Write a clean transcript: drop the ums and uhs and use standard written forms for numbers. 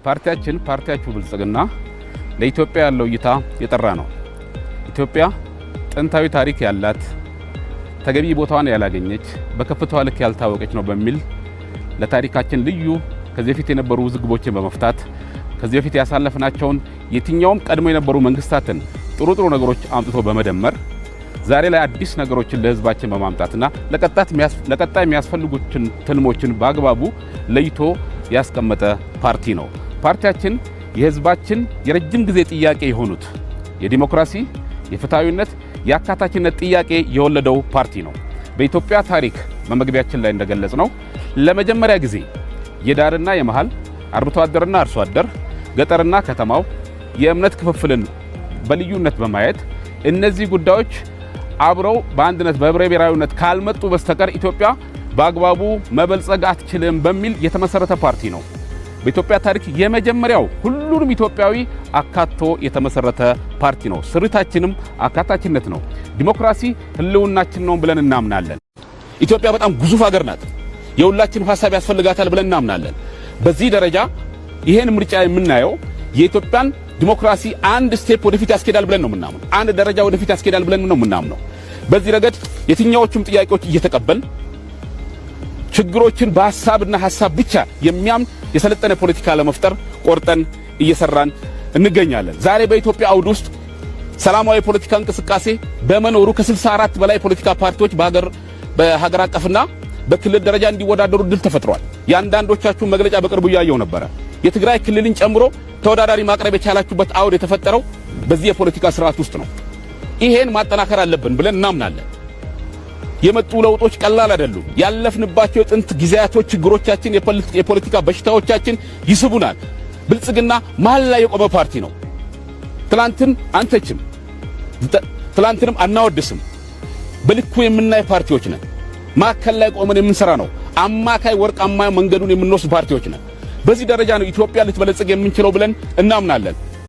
ፓርቲያችሁ ብልጽግና ለኢትዮጵያ ያለው እይታ የጠራ ነው። ኢትዮጵያ ጥንታዊ ታሪክ ያላት ተገቢ ቦታዋን ያላገኘች በከፍታዋ ልክ ያልታወቀች ነው በሚል ለታሪካችን ልዩ ከዚህ በፊት የነበሩ ውዝግቦችን በመፍታት ከዚህ በፊት ያሳለፍናቸውን የትኛውም ቀድሞ የነበሩ መንግስታትን ጥሩ ነገሮች አምጥቶ በመደመር ዛሬ ላይ አዲስ ነገሮችን ለህዝባችን በማምጣትና ለቀጣይ የሚያስፈልጉትን ትልሞችን በአግባቡ ለይቶ ያስቀመጠ ፓርቲ ነው። ፓርቲያችን የህዝባችን የረጅም ጊዜ ጥያቄ የሆኑት የዲሞክራሲ፣ የፍትሃዊነት፣ የአካታችነት ጥያቄ የወለደው ፓርቲ ነው። በኢትዮጵያ ታሪክ በመግቢያችን ላይ እንደገለጽ ነው ለመጀመሪያ ጊዜ የዳርና የመሃል አርብቶ አደርና አርሶ አደር ገጠርና ከተማው የእምነት ክፍፍልን በልዩነት በማየት እነዚህ ጉዳዮች አብረው በአንድነት በህብረ ብሔራዊነት ካልመጡ በስተቀር ኢትዮጵያ በአግባቡ መበልጸግ አትችልም በሚል የተመሰረተ ፓርቲ ነው። በኢትዮጵያ ታሪክ የመጀመሪያው ሁሉንም ኢትዮጵያዊ አካቶ የተመሰረተ ፓርቲ ነው። ስሪታችንም አካታችነት ነው። ዲሞክራሲ ህልውናችን ነው ብለን እናምናለን። ኢትዮጵያ በጣም ግዙፍ ሀገር ናት። የሁላችንም ሐሳብ ያስፈልጋታል ብለን እናምናለን። በዚህ ደረጃ ይሄን ምርጫ የምናየው የኢትዮጵያን ዲሞክራሲ አንድ ስቴፕ ወደፊት ያስኬዳል ብለን ነው የምናምነው። አንድ ደረጃ ወደፊት ያስኬዳል ብለን ነው የምናምነው። በዚህ ረገድ የትኛዎቹም ጥያቄዎች እየተቀበል ችግሮችን በሐሳብና ሐሳብ ብቻ የሚያምን የሰለጠነ ፖለቲካ ለመፍጠር ቆርጠን እየሰራን እንገኛለን። ዛሬ በኢትዮጵያ አውድ ውስጥ ሰላማዊ ፖለቲካ እንቅስቃሴ በመኖሩ ከ64 በላይ ፖለቲካ ፓርቲዎች በሀገር አቀፍና በክልል ደረጃ እንዲወዳደሩ ድል ተፈጥሯል። የአንዳንዶቻችሁ መግለጫ በቅርቡ ያየው ነበር። የትግራይ ክልልን ጨምሮ ተወዳዳሪ ማቅረብ የቻላችሁበት አውድ የተፈጠረው በዚህ የፖለቲካ ስርዓት ውስጥ ነው። ይሄን ማጠናከር አለብን ብለን እናምናለን። የመጡ ለውጦች ቀላል አይደሉም። ያለፍንባቸው የጥንት ጊዜያቶች ችግሮቻችን፣ የፖለቲካ በሽታዎቻችን ይስቡናል። ብልጽግና መሀል ላይ የቆመ ፓርቲ ነው። ትላንትን አንተችም፣ ትላንትንም አናወድስም። በልኩ የምናይ ፓርቲዎች ነን። ማከል ላይ ቆመን የምንሰራ ነው። አማካይ ወርቃማ መንገዱን የምንወስድ ፓርቲዎች ነን። በዚህ ደረጃ ነው ኢትዮጵያ ልትበለጽግ የምንችለው ብለን እናምናለን።